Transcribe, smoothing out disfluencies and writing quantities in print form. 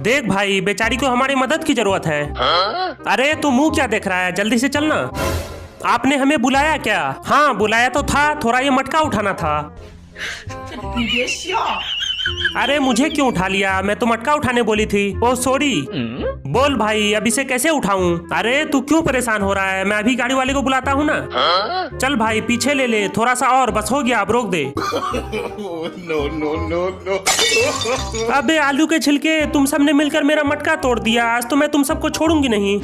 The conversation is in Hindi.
देख भाई, बेचारी को हमारी मदद की जरूरत है। अरे तू मुंह क्या देख रहा है, जल्दी से चलना। आपने हमें बुलाया क्या? हाँ बुलाया तो था, थोड़ा ये मटका उठाना था। अरे मुझे क्यों उठा लिया, मैं तो मटका उठाने बोली थी। Oh sorry. बोल भाई, अब इसे कैसे उठाऊं? अरे तू क्यों परेशान हो रहा है, मैं अभी गाड़ी वाले को बुलाता हूँ ना। चल भाई पीछे ले ले, थोड़ा सा और, बस हो गया, अब रोक दे। No no no no. अबे आलू के छिलके, तुम सबने मिलकर मेरा मटका तोड़ दिया, आज तो मैं तुम सबको छोड़ूंगी नहीं।